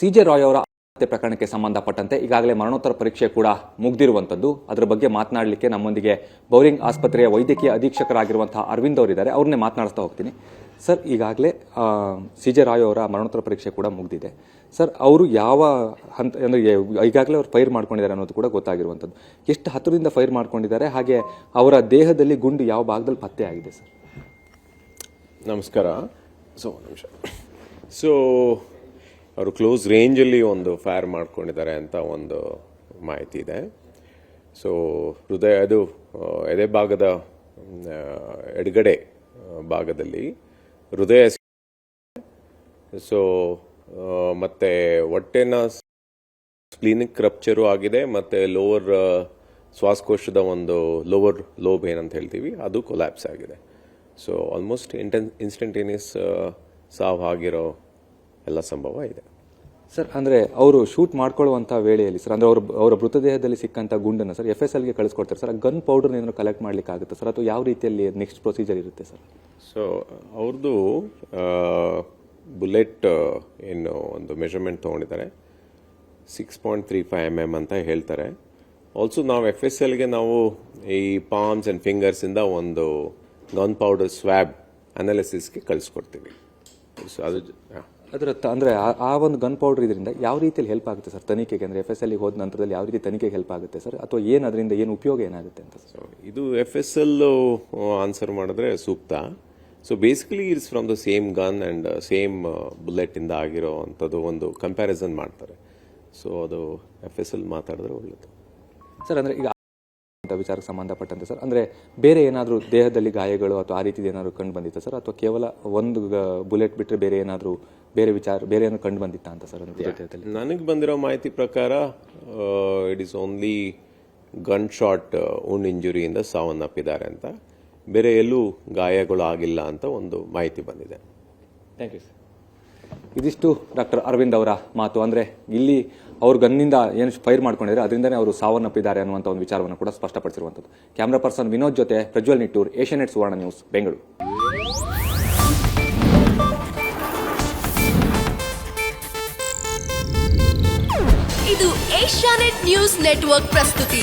ಸಿ.ಜೆ. ರಾಯ್ ಅವರ ಹತ್ಯೆ ಪ್ರಕರಣಕ್ಕೆ ಸಂಬಂಧಪಟ್ಟಂತೆ ಈಗಾಗಲೇ ಮರಣೋತ್ತರ ಪರೀಕ್ಷೆ ಕೂಡ ಮುಗಿದಿರುವಂಥದ್ದು. ಅದರ ಬಗ್ಗೆ ಮಾತನಾಡಲಿಕ್ಕೆ ನಮ್ಮೊಂದಿಗೆ ಬೌರಿಂಗ್ ಆಸ್ಪತ್ರೆಯ ವೈದ್ಯಕೀಯ ಅಧೀಕ್ಷಕರಾಗಿರುವಂತಹ ಅರವಿಂದ್ ಅವರಿದ್ದಾರೆ. ಅವ್ರನ್ನೇ ಮಾತನಾಡಿಸ್ತಾ ಹೋಗ್ತೀನಿ. ಸರ್, ಈಗಾಗಲೇ ಸಿ.ಜೆ. ರಾಯ್ ಅವರ ಮರಣೋತ್ತರ ಪರೀಕ್ಷೆ ಕೂಡ ಮುಗಿದಿದೆ. ಸರ್, ಅವರು ಯಾವ ಹಂತ ಅಂದರೆ ಈಗಾಗಲೇ ಅವ್ರು ಫೈರ್ ಮಾಡ್ಕೊಂಡಿದ್ದಾರೆ ಅನ್ನೋದು ಕೂಡ ಗೊತ್ತಾಗಿರುವಂಥದ್ದು. ಎಷ್ಟು ಹತ್ತಿರದಿಂದ ಫೈರ್ ಮಾಡ್ಕೊಂಡಿದ್ದಾರೆ, ಹಾಗೆ ಅವರ ದೇಹದಲ್ಲಿ ಗುಂಡು ಯಾವ ಭಾಗದಲ್ಲಿ ಪತ್ತೆ ಆಗಿದೆ ಸರ್? ನಮಸ್ಕಾರ. ಸೊ ಅವರು ಕ್ಲೋಸ್ ರೇಂಜಲ್ಲಿ ಒಂದು ಫೈರ್ ಮಾಡ್ಕೊಂಡಿದ್ದಾರೆ ಅಂತ ಒಂದು ಮಾಹಿತಿ ಇದೆ. ಸೊ ಅದು ಎದೆ ಭಾಗದ ಎಡಗಡೆ ಭಾಗದಲ್ಲಿ ಹೃದಯ, ಸೊ ಮತ್ತೆ ಹೊಟ್ಟೆನ ಸ್ಪ್ಲೀನಿಕ್ ರಪ್ಚರು ಆಗಿದೆ, ಮತ್ತೆ ಲೋವರ್ ಶ್ವಾಸಕೋಶದ ಒಂದು ಲೋವರ್ ಲೋಬ್ ಏನಂತ ಹೇಳ್ತೀವಿ ಅದು ಕೊಲ್ಯಾಪ್ಸ್ ಆಗಿದೆ. ಸೊ ಆಲ್ಮೋಸ್ಟ್ ಇನ್ಸ್ಟಂಟೇನಿಯಸ್ ಸಾವು ಆಗಿರೋ ಎಲ್ಲ ಸಂಭವ ಇದೆ ಸರ್. ಅಂದರೆ ಅವರು ಶೂಟ್ ಮಾಡ್ಕೊಳ್ಳುವಂಥ ವೇಳೆಯಲ್ಲಿ ಸರ್, ಅಂದರೆ ಅವರ ಮೃತದೇಹದಲ್ಲಿ ಸಿಕ್ಕಂಥ ಗುಂಡನ್ನು ಸರ್ FSLಗೆ ಕಳಿಸ್ಕೊಡ್ತಾರೆ ಸರ್. ಗನ್ ಪೌಡರ್ನ ಏನಾದ್ರು ಕಲೆಕ್ಟ್ ಮಾಡ್ಲಿಕ್ಕೆ ಆಗುತ್ತೆ ಸರ್, ಅಥವಾ ಯಾವ ರೀತಿಯಲ್ಲಿ ನೆಕ್ಸ್ಟ್ ಪ್ರೊಸೀಜರ್ ಇರುತ್ತೆ ಸರ್? ಸೊ ಅವ್ರದ್ದು ಬುಲೆಟ್ ಏನು ಒಂದು ಮೆಷರ್ಮೆಂಟ್ ತೊಗೊಂಡಿದ್ದಾರೆ, 6.35 mm ಅಂತ ಹೇಳ್ತಾರೆ. ಆಲ್ಸೋ ನಾವು FSLಗೆ ನಾವು ಈ ಪಾಮ್ಸ್ ಆ್ಯಂಡ್ ಫಿಂಗರ್ಸಿಂದ ಒಂದು ಗನ್ ಪೌಡರ್ ಸ್ವ್ಯಾಬ್ ಅನಾಲಿಸಿಸ್ಗೆ ಕಳಿಸ್ಕೊಡ್ತೀವಿ. ಸೊ ಅದು ಅದರ ಅಂದರೆ ಆ ಒಂದು ಗನ್ ಪೌಡರ್ ಇದರಿಂದ ಯಾವ ರೀತಿಯಲ್ಲಿ ಹೆಲ್ಪ್ ಆಗುತ್ತೆ ಸರ್ ತನಿಖೆಗೆ? ಅಂದರೆ FSLಗೆ ಹೋದ ನಂತರದಲ್ಲಿ ಯಾವ ರೀತಿ ತನಿಖೆಗೆ ಹೆಲ್ಪ್ ಆಗುತ್ತೆ ಸರ್, ಅಥವಾ ಏನು ಅದರಿಂದ ಏನು ಉಪಯೋಗ ಏನಾಗುತ್ತೆ ಅಂತ? ಸೊ ಇದು FSL ಆನ್ಸರ್ ಮಾಡಿದ್ರೆ ಸೂಕ್ತ. So basically it's from the same gun and same bullet ಇಂದ ಆಗಿರೋ ಅಂಥದ್ದು ಒಂದು ಕಂಪ್ಯಾರಿಸನ್ ಮಾಡ್ತಾರೆ. ಸೊ ಅದು FSL ಮಾತಾಡಿದ್ರೆ ಒಳ್ಳೆಯದು ಸರ್. ಅಂದರೆ ಈಗ ವಿಚಾರಕ್ಕೆ ಸಂಬಂಧಪಟ್ಟಂತೆ ಸರ್, ಅಂದರೆ ಬೇರೆ ಏನಾದರೂ ದೇಹದಲ್ಲಿ ಗಾಯಗಳು ಅಥವಾ ಆ ರೀತಿದು ಏನಾದರೂ ಕಂಡು ಬಂದಿತ್ತಾ ಸರ್, ಅಥವಾ ಕೇವಲ ಒಂದು ಬುಲೆಟ್ ಬಿಟ್ಟರೆ ಬೇರೆ ಏನಾದರೂ ಬೇರೆ ಏನೋ ಕಂಡು ಬಂದಿತ್ತಾ ಅಂತ ಸರ್? ನನಗೆ ಬಂದಿರೋ ಮಾಹಿತಿ ಪ್ರಕಾರ it is only gunshot wound ಇಂಜುರಿಯಿಂದ ಸಾವನ್ನಪ್ಪಿದ್ದಾರೆ ಅಂತ, ಬೇರೆ ಎಲ್ಲೂ ಗಾಯಗಳು ಆಗಿಲ್ಲ ಅಂತ ಒಂದು ಮಾಹಿತಿ ಬಂದಿದೆ. Thank you sir. ಇದಿಷ್ಟು ಡಾಕ್ಟರ್ ಅರವಿಂದ್ ಅವರ ಮಾತು. ಅಂದರೆ ಇಲ್ಲಿ ಅವ್ರ ಗನ್ನಿಂದ ಏನು ಫೈರ್ ಮಾಡ್ಕೊಂಡಿದ್ದಾರೆ ಅದರಿಂದನೇ ಅವರು ಸಾವನ್ನಪ್ಪಿದ್ದಾರೆ ಅನ್ನುವಂಥ ಒಂದು ವಿಚಾರವನ್ನು ಕೂಡ ಸ್ಪಷ್ಟಪಡಿಸಿರುವಂಥದ್ದು. ಕ್ಯಾಮ್ರಾ ಪರ್ಸನ್ ವಿನೋದ್ ಜೊತೆ ಪ್ರಜ್ವಲ್ ನಿಟ್ಟೂರ್, ಏಷ್ಯಾನೆಟ್ ಸುವರ್ಣ ನ್ಯೂಸ್, ಬೆಂಗಳೂರು. ಇದು ಏಷ್ಯಾನೆಟ್ ನ್ಯೂಸ್ ನೆಟ್ವರ್ಕ್ ಪ್ರಸ್ತುತಿ.